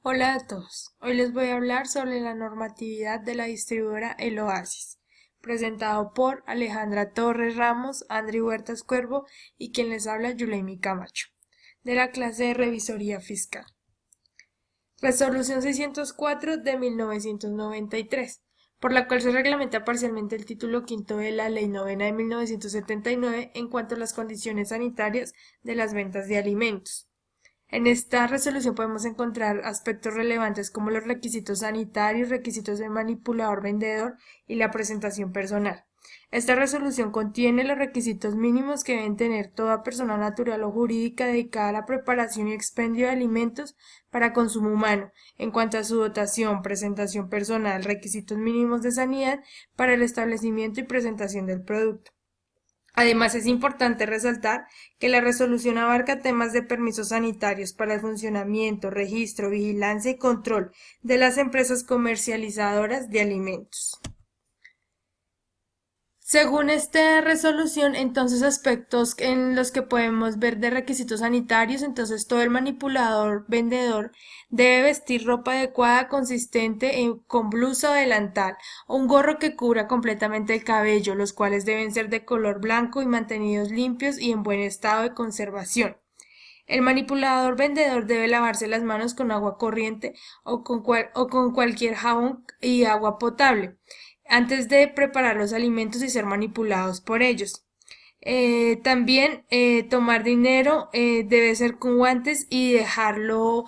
Hola a todos. Hoy les voy a hablar sobre la normatividad de la distribuidora El Oasis, presentado por Alejandra Torres Ramos, Andri Huertas Cuervo y quien les habla Yuleimi Camacho, de la clase de Revisoría Fiscal. Resolución 604 de 1993, por la cual se reglamenta parcialmente el título quinto de la Ley Novena de 1979 en cuanto a las condiciones sanitarias de las ventas de alimentos. En esta resolución podemos encontrar aspectos relevantes como los requisitos sanitarios, requisitos de manipulador vendedor y la presentación personal. Esta resolución contiene los requisitos mínimos que deben tener toda persona natural o jurídica dedicada a la preparación y expendio de alimentos para consumo humano, en cuanto a su dotación, presentación personal, requisitos mínimos de sanidad para el establecimiento y presentación del producto. Además, es importante resaltar que la resolución abarca temas de permisos sanitarios para el funcionamiento, registro, vigilancia y control de las empresas comercializadoras de alimentos. Según esta resolución, entonces aspectos en los que podemos ver de requisitos sanitarios, entonces todo el manipulador vendedor debe vestir ropa adecuada consistente con blusa o delantal o un gorro que cubra completamente el cabello, los cuales deben ser de color blanco y mantenidos limpios y en buen estado de conservación. El manipulador vendedor debe lavarse las manos con agua corriente o con cualquier jabón y agua potable antes de preparar los alimentos y ser manipulados por ellos. También tomar dinero debe ser con guantes y dejarlo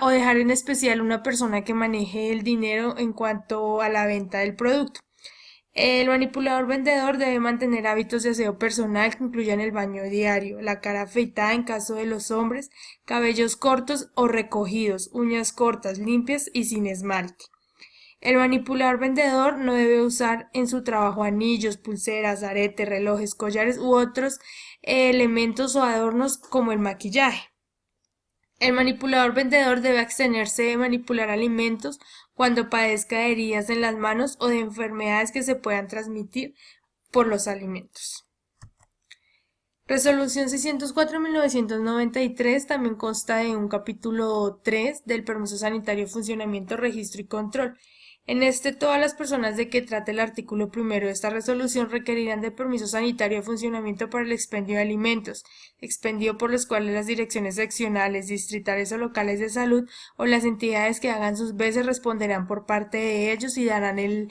o dejar en especial una persona que maneje el dinero en cuanto a la venta del producto. El manipulador vendedor debe mantener hábitos de aseo personal que incluyan el baño diario, la cara afeitada en caso de los hombres, cabellos cortos o recogidos, uñas cortas, limpias y sin esmalte. El manipulador vendedor no debe usar en su trabajo anillos, pulseras, aretes, relojes, collares u otros elementos o adornos como el maquillaje. El manipulador vendedor debe abstenerse de manipular alimentos cuando padezca de heridas en las manos o de enfermedades que se puedan transmitir por los alimentos. Resolución 604/1993 también consta de un capítulo 3 del permiso sanitario, funcionamiento, registro y control. En este, todas las personas de que trate el artículo primero de esta resolución requerirán de permiso sanitario de funcionamiento para el expendio de alimentos, expendio por los cuales las direcciones seccionales, distritales o locales de salud o las entidades que hagan sus veces responderán por parte de ellos y darán el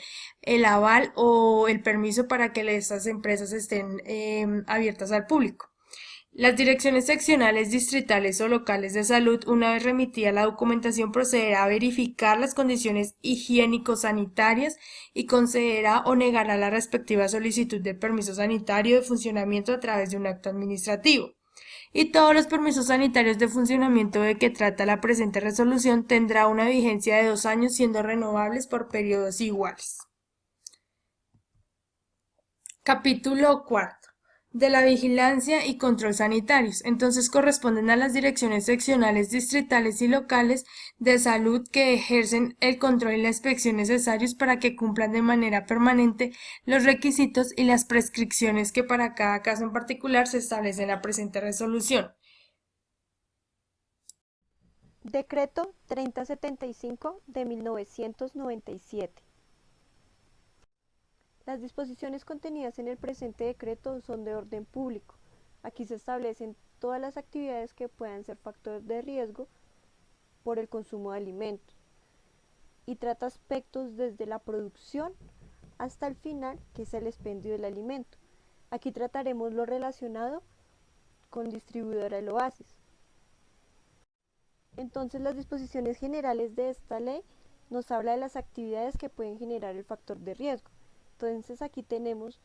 aval o el permiso para que estas empresas estén abiertas al público. Las direcciones seccionales, distritales o locales de salud, una vez remitida la documentación, procederá a verificar las condiciones higiénico-sanitarias y concederá o negará la respectiva solicitud de permiso sanitario de funcionamiento a través de un acto administrativo. Y todos los permisos sanitarios de funcionamiento de que trata la presente resolución tendrá una vigencia de 2 años, siendo renovables por periodos iguales. Capítulo cuarto de la vigilancia y control sanitarios. Entonces corresponden a las direcciones seccionales, distritales y locales de salud que ejercen el control y la inspección necesarios para que cumplan de manera permanente los requisitos y las prescripciones que para cada caso en particular se establece en la presente resolución. Decreto 3075 de 1997. Las disposiciones contenidas en el presente decreto son de orden público. Aquí se establecen todas las actividades que puedan ser factores de riesgo por el consumo de alimentos y trata aspectos desde la producción hasta el final, que es el expendio del alimento. Aquí trataremos lo relacionado con distribuidora del Oasis. Entonces, las disposiciones generales de esta ley nos habla de las actividades que pueden generar el factor de riesgo. Entonces, aquí tenemos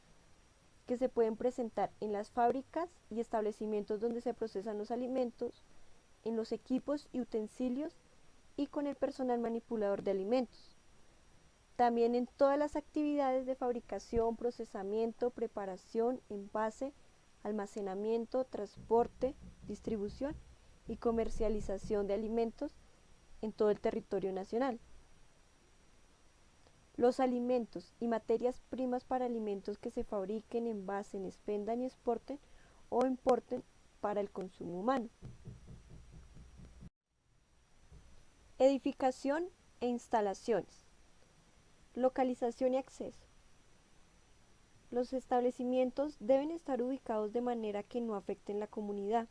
que se pueden presentar en las fábricas y establecimientos donde se procesan los alimentos, en los equipos y utensilios y con el personal manipulador de alimentos. También en todas las actividades de fabricación, procesamiento, preparación, envase, almacenamiento, transporte, distribución y comercialización de alimentos en todo el territorio nacional. Los alimentos y materias primas para alimentos que se fabriquen, envasen, expendan y exporten o importen para el consumo humano. Edificación e instalaciones. Localización y acceso. Los establecimientos deben estar ubicados de manera que no afecten la comunidad.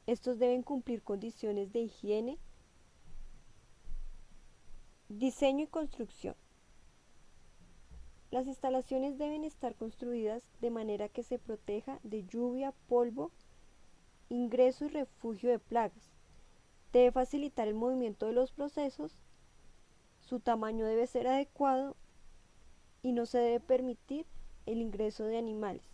Estos deben cumplir condiciones de higiene, diseño y construcción. Las instalaciones deben estar construidas de manera que se proteja de lluvia, polvo, ingreso y refugio de plagas. Debe facilitar el movimiento de los procesos, su tamaño debe ser adecuado y no se debe permitir el ingreso de animales.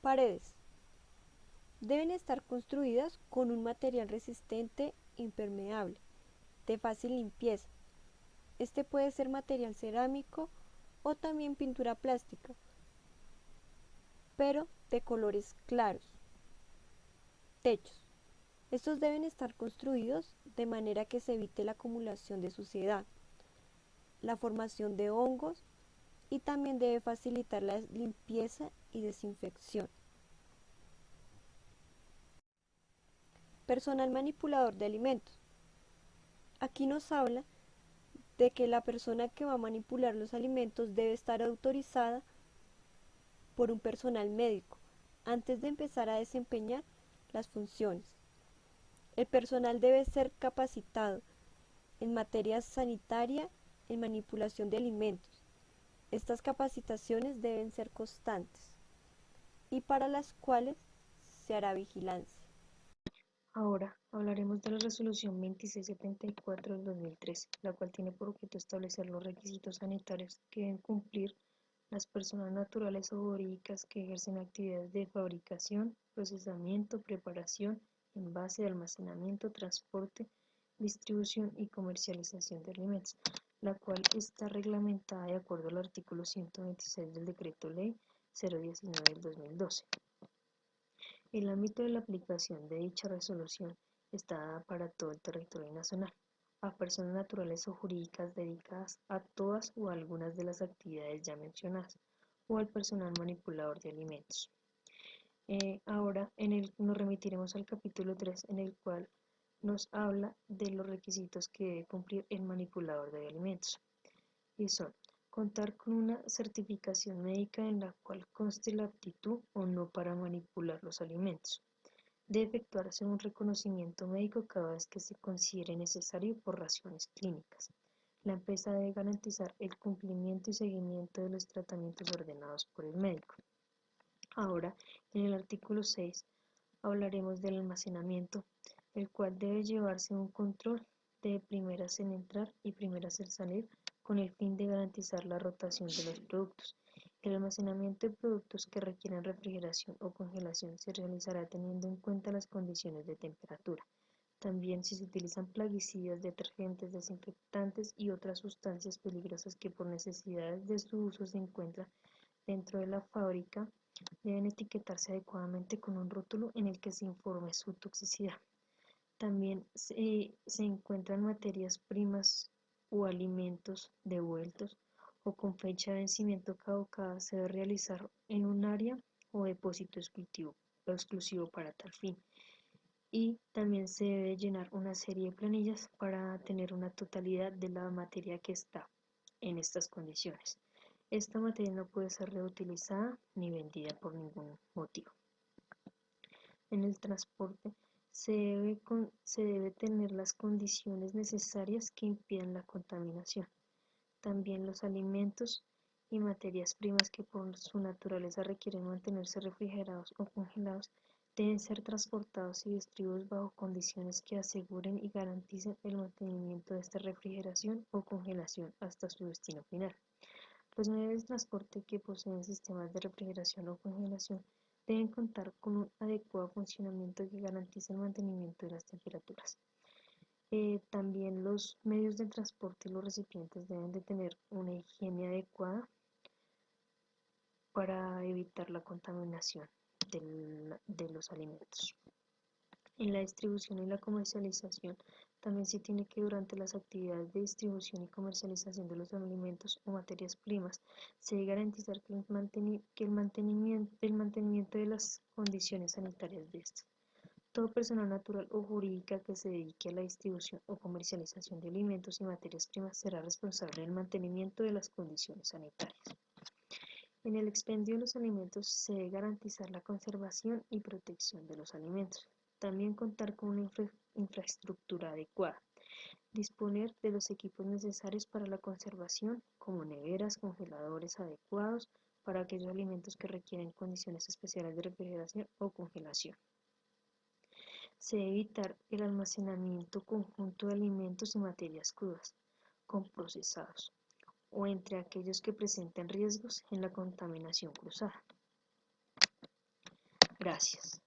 Paredes. Deben estar construidas con un material resistente e impermeable, de fácil limpieza. Este puede ser material cerámico o también pintura plástica, pero de colores claros. Techos. Estos deben estar construidos de manera que se evite la acumulación de suciedad, la formación de hongos y también debe facilitar la limpieza y desinfección. Personal manipulador de alimentos. Aquí nos habla de que la persona que va a manipular los alimentos debe estar autorizada por un personal médico antes de empezar a desempeñar las funciones. El personal debe ser capacitado en materia sanitaria, en manipulación de alimentos. Estas capacitaciones deben ser constantes y para las cuales se hará vigilancia. Ahora hablaremos de la Resolución 2674 del 2013, la cual tiene por objeto establecer los requisitos sanitarios que deben cumplir las personas naturales o jurídicas que ejercen actividades de fabricación, procesamiento, preparación, envase, almacenamiento, transporte, distribución y comercialización de alimentos, la cual está reglamentada de acuerdo al artículo 126 del Decreto Ley 019 del 2012. El ámbito de la aplicación de dicha resolución está dada para todo el territorio nacional, a personas naturales o jurídicas dedicadas a todas o algunas de las actividades ya mencionadas, o al personal manipulador de alimentos. Ahora nos remitiremos al capítulo 3, en el cual nos habla de los requisitos que debe cumplir el manipulador de alimentos, y son: contar con una certificación médica en la cual conste la aptitud o no para manipular los alimentos. Debe efectuarse un reconocimiento médico cada vez que se considere necesario por razones clínicas. La empresa debe garantizar el cumplimiento y seguimiento de los tratamientos ordenados por el médico. Ahora, en el artículo 6, hablaremos del almacenamiento, el cual debe llevarse un control de primeras en entrar y primeras en salir con el fin de garantizar la rotación de los productos. El almacenamiento de productos que requieran refrigeración o congelación se realizará teniendo en cuenta las condiciones de temperatura. También si se utilizan plaguicidas, detergentes, desinfectantes y otras sustancias peligrosas que por necesidades de su uso se encuentran dentro de la fábrica, deben etiquetarse adecuadamente con un rótulo en el que se informe su toxicidad. También se encuentran materias primas o alimentos devueltos o con fecha de vencimiento caducada, se debe realizar en un área o depósito exclusivo para tal fin. Y también se debe llenar una serie de planillas para tener una totalidad de la materia que está en estas condiciones. Esta materia no puede ser reutilizada ni vendida por ningún motivo. En el transporte se debe tener las condiciones necesarias que impidan la contaminación. También los alimentos y materias primas que por su naturaleza requieren mantenerse refrigerados o congelados deben ser transportados y distribuidos bajo condiciones que aseguren y garanticen el mantenimiento de esta refrigeración o congelación hasta su destino final. Los medios de transporte que poseen sistemas de refrigeración o congelación deben contar con un adecuado funcionamiento que garantice el mantenimiento de las temperaturas. También los medios de transporte y los recipientes deben de tener una higiene adecuada para evitar la contaminación de los alimentos. En la distribución y la comercialización También se tiene que durante las actividades de distribución y comercialización de los alimentos o materias primas, se debe garantizar que el mantenimiento de las condiciones sanitarias de estas. Todo personal natural o jurídica que se dedique a la distribución o comercialización de alimentos y materias primas será responsable del mantenimiento de las condiciones sanitarias. En el expendio de los alimentos se debe garantizar la conservación y protección de los alimentos. También contar con una infraestructura adecuada. Disponer de los equipos necesarios para la conservación, como neveras, congeladores adecuados para aquellos alimentos que requieren condiciones especiales de refrigeración o congelación. Se debe evitar el almacenamiento conjunto de alimentos y materias crudas, con procesados, o entre aquellos que presenten riesgos en la contaminación cruzada. Gracias.